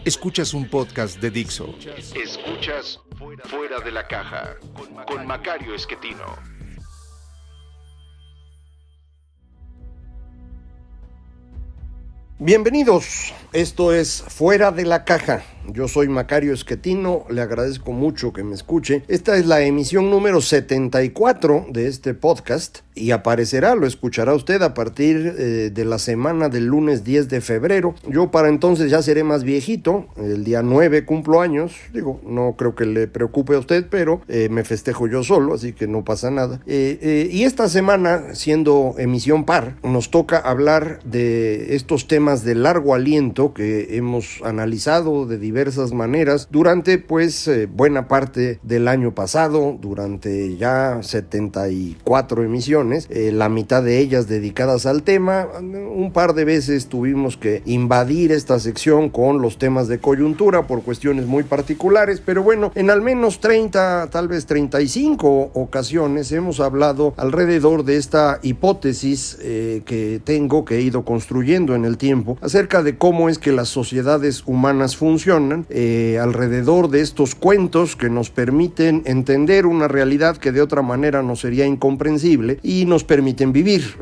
Escuchas un podcast de Dixo. Escuchas Fuera de la Caja con Macario Esquetino. Bienvenidos, esto es Fuera de la Caja. Yo soy Macario Esquetino, le agradezco mucho que me escuche. Esta es la emisión número 74 de este podcast y lo escuchará usted a partir de la semana del lunes 10 de febrero. Yo para entonces ya seré más viejito, el día 9 cumplo años, no creo que le preocupe a usted, pero me festejo yo solo, así que no pasa nada. Y esta semana, siendo emisión par, nos toca hablar de estos temas de largo aliento que hemos analizado de diversas maneras durante buena parte del año pasado, durante ya 74 emisiones, la mitad de ellas dedicadas al tema. Un par de veces tuvimos que invadir esta sección con los temas de coyuntura por cuestiones muy particulares, pero bueno, en al menos 30, tal vez 35 ocasiones hemos hablado alrededor de esta hipótesis que he ido construyendo en el tiempo acerca de cómo es que las sociedades humanas funcionan, alrededor de estos cuentos que nos permiten entender una realidad que de otra manera nos sería incomprensible y nos permiten vivir.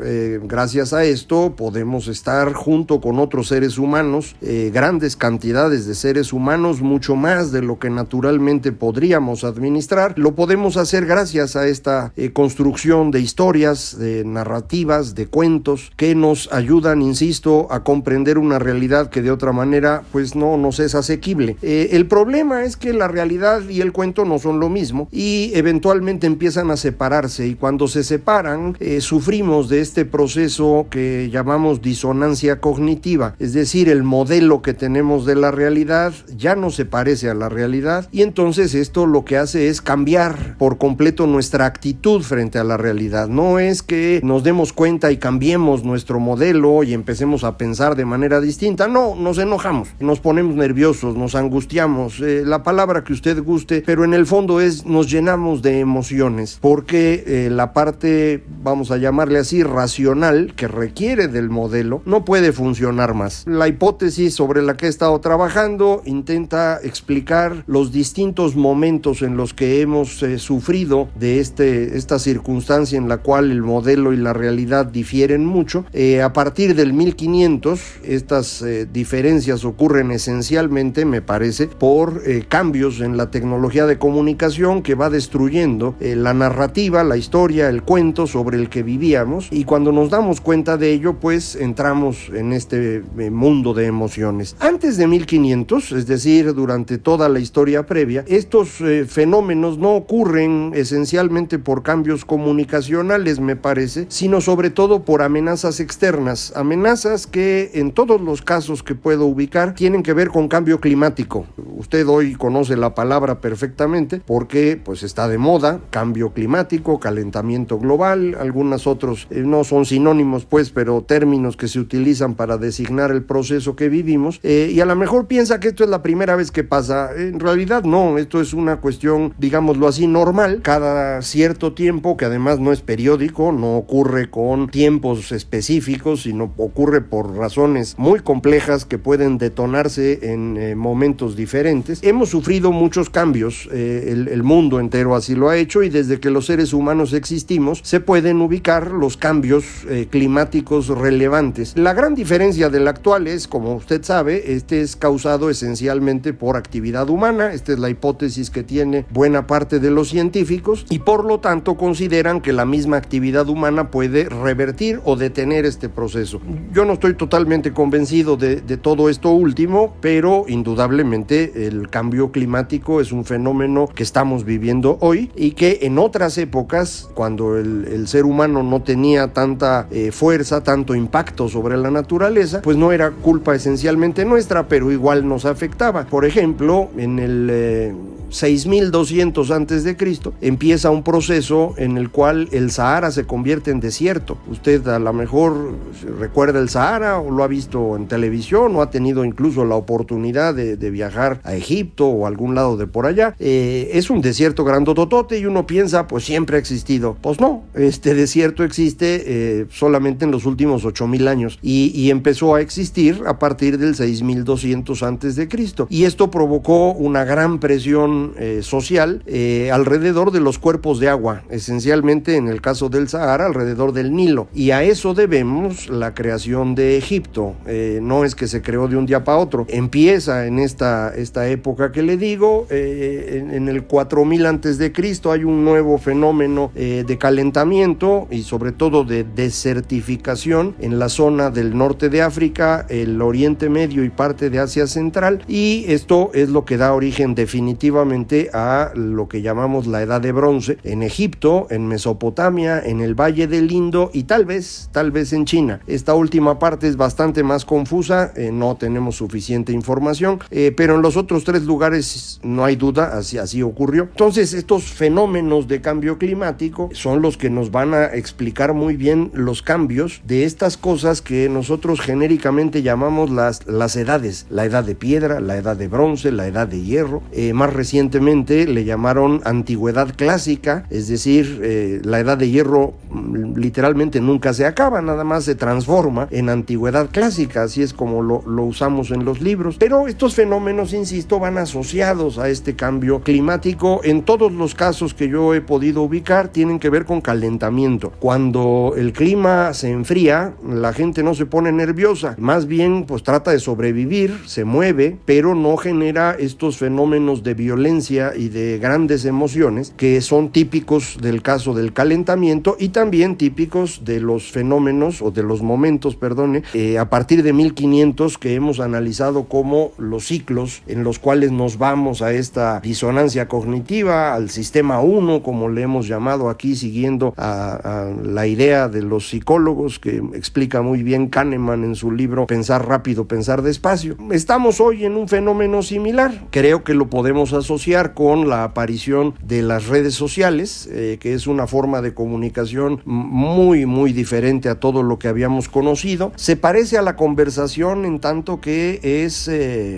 Gracias a esto podemos estar junto con otros seres humanos, grandes cantidades de seres humanos, mucho más de lo que naturalmente podríamos administrar. Lo podemos hacer gracias a esta construcción de historias, de narrativas, de cuentos que nos ayudan, insisto, a comprender una realidad que de otra manera no nos es asequible. El problema es que la realidad y el cuento no son lo mismo y eventualmente empiezan a separarse, y cuando se separan sufrimos de este proceso que llamamos disonancia cognitiva, es decir, el modelo que tenemos de la realidad ya no se parece a la realidad, y entonces esto lo que hace es cambiar por completo nuestra actitud frente a la realidad. No es que nos demos cuenta y cambiemos nuestro modelo y empecemos a pensar de manera distinta, no, nos enojamos, nos ponemos nerviosos, nos angustiamos, la palabra que usted guste, pero en el fondo nos llenamos de emociones, porque la parte, vamos a llamarle así, racional, que requiere del modelo, no puede funcionar más. La hipótesis sobre la que he estado trabajando intenta explicar los distintos momentos en los que hemos sufrido de esta circunstancia en la cual el modelo y la realidad difieren mucho. A partir del 1500, estas diferencias ocurren esencialmente, me parece, por cambios en la tecnología de comunicación que va destruyendo la narrativa, la historia, el cuento sobre el que vivíamos, y cuando nos damos cuenta de ello, entramos en este mundo de emociones. Antes de 1500, es decir, durante toda la historia previa, estos fenómenos no ocurren esencialmente por cambios comunicacionales, me parece, sino sobre todo por amenazas externas, amenazas que en todos los casos que puedo ubicar tienen que ver con cambio climático. Usted hoy conoce la palabra perfectamente porque está de moda: cambio climático, calentamiento global, algunos otros no son sinónimos pero términos que se utilizan para designar el proceso que vivimos, y a lo mejor piensa que esto es la primera vez que pasa. En realidad no, esto es una cuestión, digámoslo así, normal, cada cierto tiempo, que además no es periódico, no ocurre con tiempos específicos, sino ocurre por razones muy complejas que pueden detonarse en momentos diferentes. Hemos sufrido muchos cambios, el mundo entero así lo ha hecho, y desde que los seres humanos existimos se pueden ubicar los cambios climáticos relevantes. La gran diferencia del actual es, como usted sabe, este es causado esencialmente por actividad humana. Esta es la hipótesis que tiene buena parte de los científicos, y por lo tanto consideran que la misma actividad humana puede revertir o detener este proceso. Yo no estoy totalmente convencido de todo esto último, pero indudablemente el cambio climático es un fenómeno que estamos viviendo hoy y que en otras épocas, cuando el ser humano no tenía tanta fuerza, tanto impacto sobre la naturaleza, no era culpa esencialmente nuestra, pero igual nos afectaba. Por ejemplo, en el 6200 antes de Cristo, empieza un proceso en el cual el Sahara se convierte en desierto. Usted a lo mejor recuerda el Sahara o lo ha visto en televisión o ha tenido incluso la oportunidad de viajar a Egipto o a algún lado de por allá. Es un desierto grandototote y uno piensa, pues siempre ha existido. Pues no, este desierto existe solamente en los últimos 8000 años y empezó a existir a partir del 6200 antes de Cristo. Y esto provocó una gran presión social alrededor de los cuerpos de agua, esencialmente en el caso del Sahara, alrededor del Nilo. Y a eso debemos la creación de Egipto. No es que se creó de un día para otro. Empieza en esta época que le digo, en el 4000 antes de Cristo hay un nuevo fenómeno de calentamiento y sobre todo de desertificación en la zona del norte de África, el Oriente Medio y parte de Asia Central, y esto es lo que da origen definitivamente a lo que llamamos la Edad de Bronce en Egipto, en Mesopotamia, en el Valle del Indo y tal vez en China. Esta última parte es bastante más confusa, no tenemos suficiente información, pero en los otros 3 lugares no hay duda, así ocurrió. Entonces estos fenómenos de cambio climático son los que nos van a explicar muy bien los cambios de estas cosas que nosotros genéricamente llamamos las edades, la edad de piedra, la edad de bronce, la edad de hierro. Más recientemente le llamaron antigüedad clásica, es decir, la edad de hierro literalmente nunca se acaba, nada más se transforma en antigüedad clásica, así es como lo usamos en los libros. Pero estos fenómenos, insisto, van asociados a este cambio climático. En todos los casos que yo he podido ubicar tienen que ver con calentamiento. Cuando el clima se enfría, la gente no se pone nerviosa, más bien pues trata de sobrevivir, se mueve, pero no genera estos fenómenos de violencia y de grandes emociones que son típicos del caso del calentamiento y también típicos de los fenómenos o de los momentos, a partir de 1500 que hemos analizado como los ciclos en los cuales nos vamos a esta disonancia cognitiva, al sistema 1, como le hemos llamado aquí, siguiendo a la idea de los psicólogos que explica muy bien Kahneman en su libro Pensar rápido, pensar despacio. Estamos hoy en un fenómeno similar. Creo que lo podemos asociar con la aparición de las redes sociales, que es una forma de comunicación muy, muy diferente a todo lo que habíamos conocido. Se parece a la conversación en tanto que es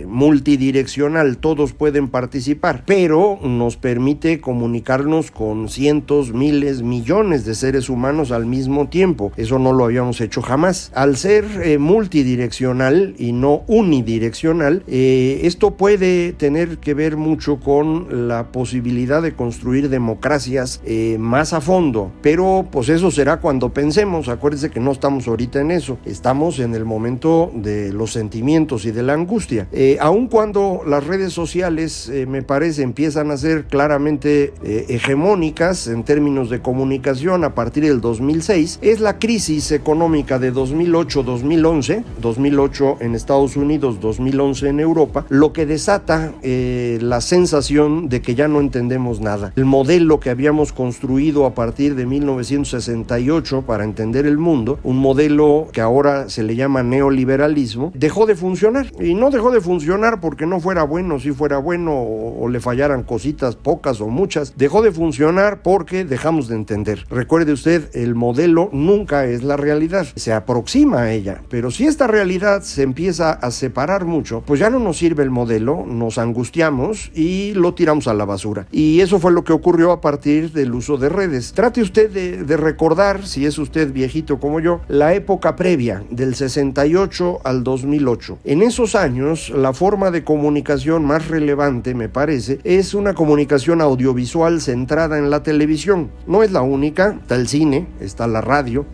multidireccional, todos pueden participar, pero nos permite comunicarnos con cientos, miles, millones de seres humanos al mismo tiempo. Eso no lo habíamos hecho jamás. Al ser multidireccional y no unidireccional, esto puede tener que ver mucho con la posibilidad de construir democracias más a fondo, pero pues eso será cuando pensemos. Acuérdense que no estamos ahorita en eso, estamos en el momento de los sentimientos y de la angustia. Aun cuando las redes sociales me parece empiezan a ser claramente hegemónicas en términos de comunicación a partir del 2006, es la crisis económica de 2008-2011, 2008 en Estados Unidos, 2011 en Europa, lo que desata la sensación de que ya no entendemos nada. El modelo que habíamos construido a partir de 1968 para entender el mundo, un modelo que ahora se le llama neoliberalismo, dejó de funcionar. Y no dejó de funcionar porque no fuera bueno, si fuera bueno o le fallaran cositas, pocas o muchas. Dejó de funcionar porque dejamos de entender. Recuerde usted, el modelo nunca es la realidad, se aproxima a ella, pero si esta realidad se empieza a separar mucho, pues ya no nos sirve el modelo, nos angustiamos y lo tiramos a la basura. Y eso fue lo que ocurrió a partir del uso de redes. Trate usted de recordar, si es usted viejito como yo, la época previa del 68 al 2008. En esos años, la forma de comunicación más relevante, me parece, es una comunicación audiovisual centrada en la televisión. No es la única, está el cine, está la radio,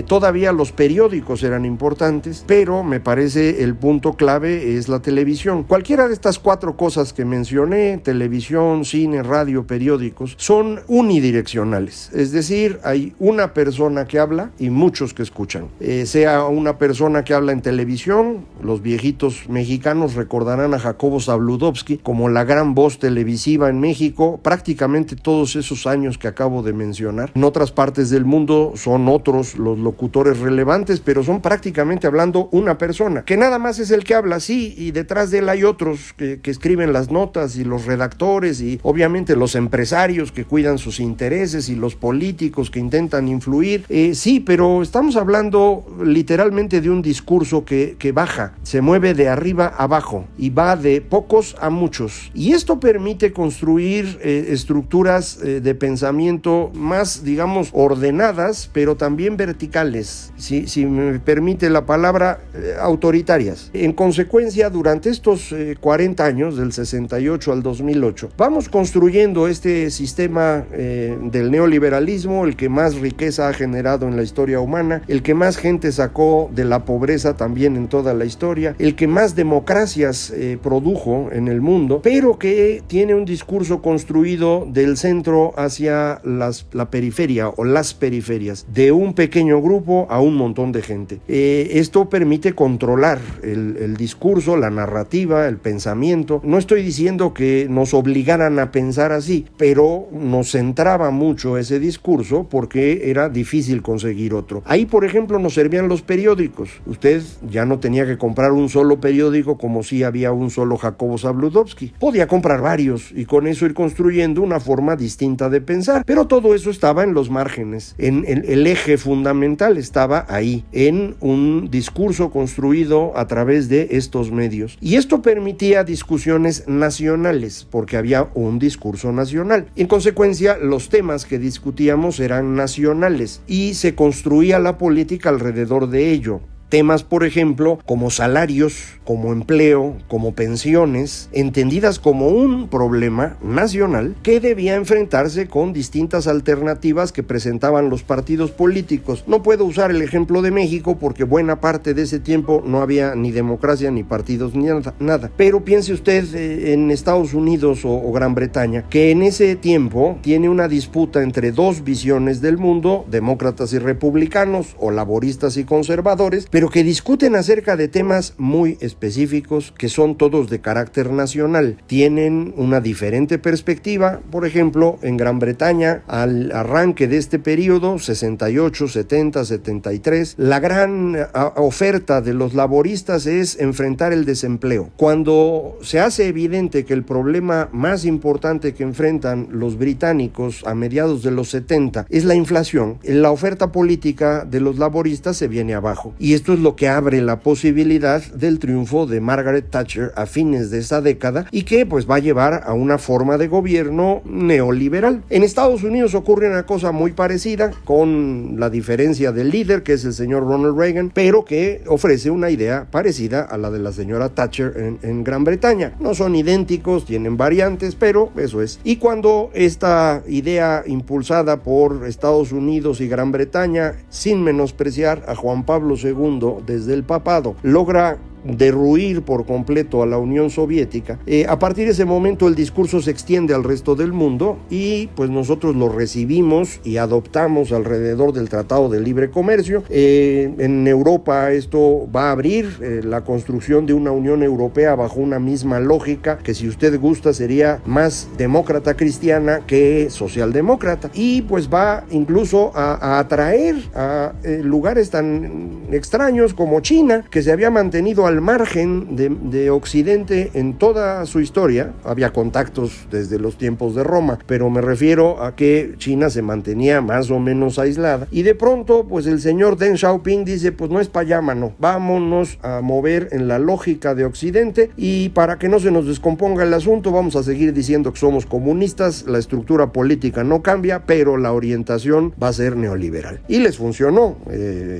todavía los periódicos eran importantes, pero me parece el punto clave es la televisión. Cualquiera de estas 4 cosas que mencioné, televisión, cine, radio, periódicos, son unidireccionales, es decir, hay una persona que habla y muchos que escuchan. Sea una persona que habla en televisión, los viejitos mexicanos recordarán a Jacobo Zabludovsky como la gran voz televisiva en México, prácticamente todos esos años que acabo de mencionar. En otras partes del mundo son otros los locutores relevantes, pero son prácticamente hablando una persona, que nada más es el que habla, sí, y detrás de él hay otros que escriben las notas y los redactores y obviamente los empresarios que cuidan sus intereses y los políticos que intentan influir. Sí, pero estamos hablando literalmente de un discurso que baja, se mueve de arriba a abajo y va de pocos a muchos. Y esto permite construir estructuras de pensamiento más, digamos, ordenadas, pero también verticales, si me permite la palabra, autoritarias. En consecuencia, durante estos 40 años, del 68 al 2008, vamos construyendo este sistema del neoliberalismo, el que más riqueza ha generado en la historia humana, el que más gente sacó de la pobreza también en toda la historia, el que más democracias produjo en el mundo, pero que tiene un discurso construido del centro hacia la periferia o las periferias, de un pequeño grupo a un montón de gente. Esto permite controlar el discurso, la narrativa, el pensamiento. No estoy diciendo que nos obligaran a pensar así, pero nos centraba mucho ese discurso porque era difícil conseguir otro. Ahí, por ejemplo, nos servían los periódicos. Usted ya no tenía que comprar un solo periódico como si había un solo Jacobo Zabludovsky. Podía comprar varios y con eso ir construyendo una forma distinta de pensar, pero todo eso estaba en los márgenes. El eje fundamental estaba ahí, en un discurso construido a través de estos medios. Y esto permitía discusiones nacionales, porque había un discurso nacional. En consecuencia, los temas que discutíamos eran nacionales y se construía la política alrededor de ello. Temas, por ejemplo, como salarios, como empleo, como pensiones, entendidas como un problema nacional que debía enfrentarse con distintas alternativas que presentaban los partidos políticos. No puedo usar el ejemplo de México porque buena parte de ese tiempo no había ni democracia, ni partidos, ni nada. Pero piense usted en Estados Unidos o Gran Bretaña, que en ese tiempo tiene una disputa entre dos visiones del mundo, demócratas y republicanos, o laboristas y conservadores, pero que discuten acerca de temas muy específicos que son todos de carácter nacional. Tienen una diferente perspectiva. Por ejemplo, en Gran Bretaña, al arranque de este periodo, 68, 70, 73, la gran oferta de los laboristas es enfrentar el desempleo. Cuando se hace evidente que el problema más importante que enfrentan los británicos a mediados de los 70 es la inflación, la oferta política de los laboristas se viene abajo. Y esto es lo que abre la posibilidad del triunfo de Margaret Thatcher a fines de esa década y que pues va a llevar a una forma de gobierno neoliberal. En Estados Unidos ocurre una cosa muy parecida, con la diferencia del líder, que es el señor Ronald Reagan, pero que ofrece una idea parecida a la de la señora Thatcher en Gran Bretaña. No son idénticos, tienen variantes, pero eso es. Y cuando esta idea impulsada por Estados Unidos y Gran Bretaña, sin menospreciar a Juan Pablo II desde el papado, logra derruir por completo a la Unión Soviética, a partir de ese momento el discurso se extiende al resto del mundo y pues nosotros lo recibimos y adoptamos alrededor del Tratado de Libre Comercio. En Europa esto va a abrir la construcción de una Unión Europea bajo una misma lógica que, si usted gusta, sería más demócrata cristiana que socialdemócrata, y pues va incluso a atraer a lugares tan extraños como China, que se había mantenido al margen de Occidente en toda su historia. Había contactos desde los tiempos de Roma, pero me refiero a que China se mantenía más o menos aislada, y de pronto pues el señor Deng Xiaoping dice, pues no es para allá, mano, vámonos a mover en la lógica de Occidente, y para que no se nos descomponga el asunto vamos a seguir diciendo que somos comunistas, la estructura política no cambia, pero la orientación va a ser neoliberal. Y les funcionó.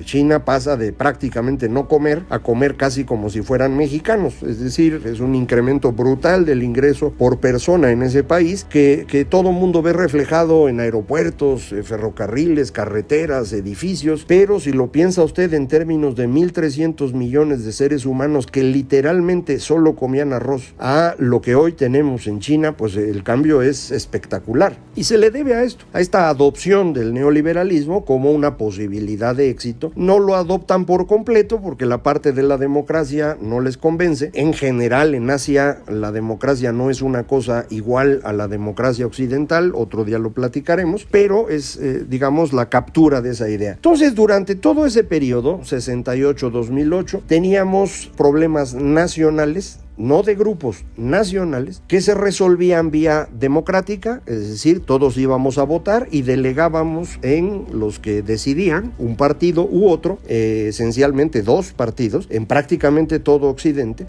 China pasa de prácticamente no comer a comer casi como si fueran mexicanos, es decir, es un incremento brutal del ingreso por persona en ese país que todo mundo ve reflejado en aeropuertos, ferrocarriles, carreteras, edificios, pero si lo piensa usted en términos de 1.300 millones de seres humanos que literalmente solo comían arroz, a lo que hoy tenemos en China, pues el cambio es espectacular, y se le debe a esto, a esta adopción del neoliberalismo como una posibilidad de éxito. No lo adoptan por completo porque la parte de la democracia no les convence. En general, en Asia, la democracia no es una cosa igual a la democracia occidental, otro día lo platicaremos, pero es, digamos, la captura de esa idea. Entonces, durante todo ese periodo, 68-2008, teníamos problemas nacionales no de grupos nacionales, que se resolvían vía democrática, es decir, todos íbamos a votar y delegábamos en los que decidían, un partido u otro, esencialmente dos partidos, en prácticamente todo Occidente,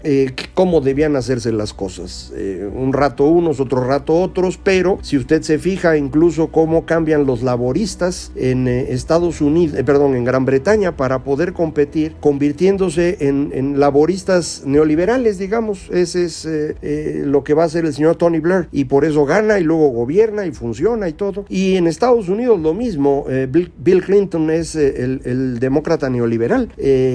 cómo debían hacerse las cosas. Un rato unos, otro rato otros, pero si usted se fija incluso cómo cambian los laboristas en Estados Unidos, en Gran Bretaña, para poder competir, convirtiéndose en laboristas neoliberales, digamos. Ese es lo que va a hacer el señor Tony Blair, y por eso gana y luego gobierna y funciona y todo. Y en Estados Unidos lo mismo. Bill Clinton es el demócrata neoliberal,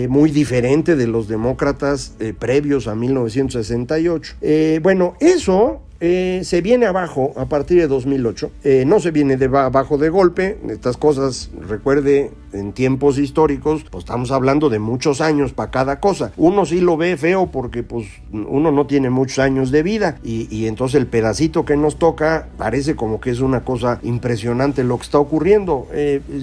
muy diferente de los demócratas previos a 1968. Bueno, eso se viene abajo a partir de 2008, no se viene abajo de golpe. Estas cosas, recuerde, en tiempos históricos, pues estamos hablando de muchos años para cada cosa. Uno sí lo ve feo porque pues uno no tiene muchos años de vida y entonces el pedacito que nos toca parece como que es una cosa impresionante lo que está ocurriendo.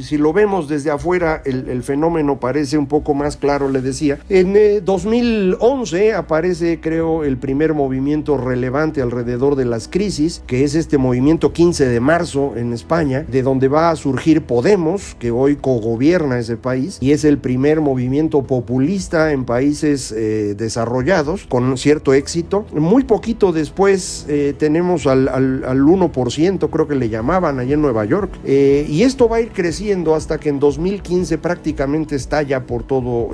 Si lo vemos desde afuera, el fenómeno parece un poco más claro, le decía. En 2011 aparece, creo, el primer movimiento relevante alrededor de las crisis, que es este movimiento 15 de marzo en España, de donde va a surgir Podemos, que hoy cogobierna ese país, y es el primer movimiento populista en países desarrollados, con cierto éxito. Muy poquito después tenemos al 1%, creo que le llamaban, allá en Nueva York, y esto va a ir creciendo hasta que en 2015 prácticamente estalla por todo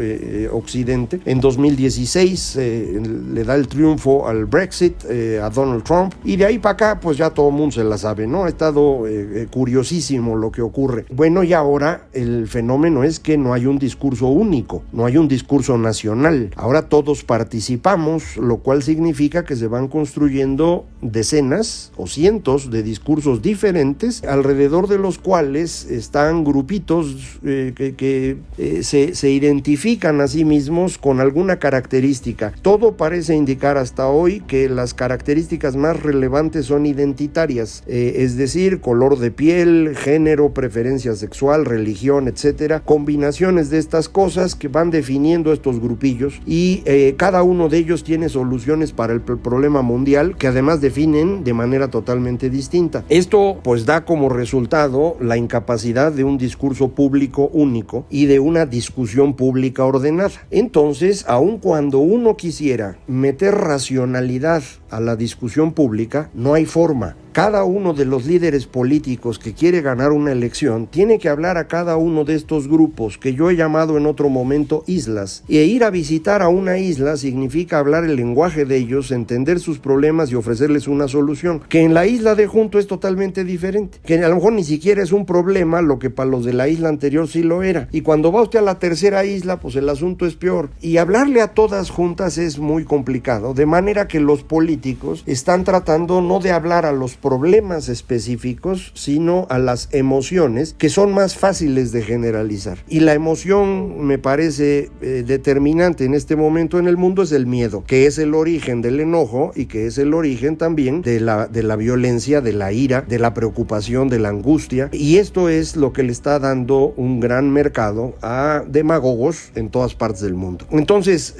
Occidente. En 2016 le da el triunfo al Brexit, a Donald Trump, y de ahí para acá pues ya todo el mundo se la sabe, ¿no? Ha estado curiosísimo lo que ocurre. Bueno, y ahora el fenómeno es que no hay un discurso único, no hay un discurso nacional. Ahora todos participamos, lo cual significa que se van construyendo decenas o cientos de discursos diferentes, alrededor de los cuales están grupitos que se identifican a sí mismos con alguna característica. Todo parece indicar hasta hoy que las características más relevantes son identitarias, es decir, color de piel, género, preferencia sexual, religión, etcétera, combinaciones de estas cosas que van definiendo estos grupillos, y cada uno de ellos tiene soluciones para el problema mundial que además definen de manera totalmente distinta. Esto pues da como resultado la incapacidad de un discurso público único y de una discusión pública ordenada. Entonces, aun cuando uno quisiera meter racionalidad a la discusión pública, no hay forma. Cada uno de los líderes políticos que quiere ganar una elección tiene que hablar a cada uno de estos grupos, que yo he llamado en otro momento islas. Y ir a visitar a una isla significa hablar el lenguaje de ellos, entender sus problemas y ofrecerles una solución, que en la isla de junto es totalmente diferente, que a lo mejor ni siquiera es un problema, lo que para los de la isla anterior sí lo era. Y cuando va usted a la tercera isla, pues el asunto es peor. Y hablarle a todas juntas es muy complicado, de manera que los políticos están tratando no de hablar a los problemas específicos, sino a las emociones, que son más fáciles de generalizar. Y la emoción, me parece determinante en este momento en el mundo, es el miedo, que es el origen del enojo y que es el origen también de la violencia, de la ira, de la preocupación, de la angustia. Y esto es lo que le está dando un gran mercado a demagogos en todas partes del mundo. Entonces,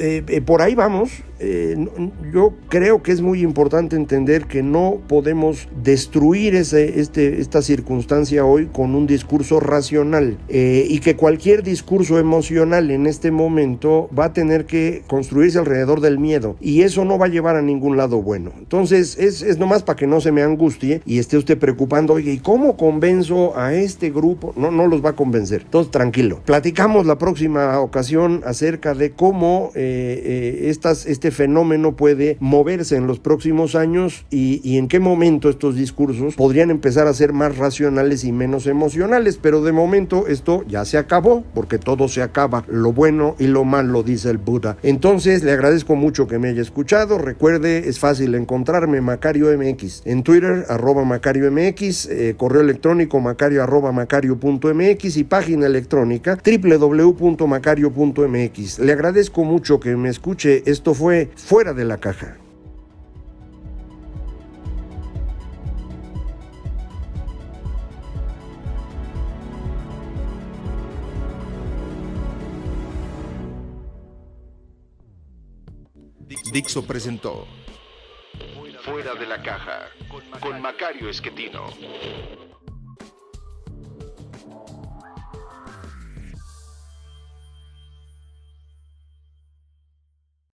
por ahí vamos. Yo creo que es muy importante entender que no podemos destruir esta circunstancia hoy con un discurso racional, y que cualquier discurso emocional en este momento va a tener que construirse alrededor del miedo, y eso no va a llevar a ningún lado bueno. Entonces es nomás para que no se me angustie y esté usted preocupando, oye, ¿y cómo convenzo a este grupo? No los va a convencer. Entonces tranquilo, platicamos la próxima ocasión acerca de cómo este fenómeno puede moverse en los próximos años y en qué momento estos discursos podrían empezar a ser más racionales y menos emocionales. Pero de momento esto ya se acabó, porque todo se acaba, lo bueno y lo malo, dice el Buda. Entonces le agradezco mucho que me haya escuchado. Recuerde, es fácil encontrarme, Macario MX, en Twitter, @Macario MX, correo electrónico macario@macario.mx y página electrónica www.macario.mx. Le agradezco mucho que me escuche. Esto fue Fuera de la Caja. Dixo presentó Fuera de la caja con Macario Esquetino.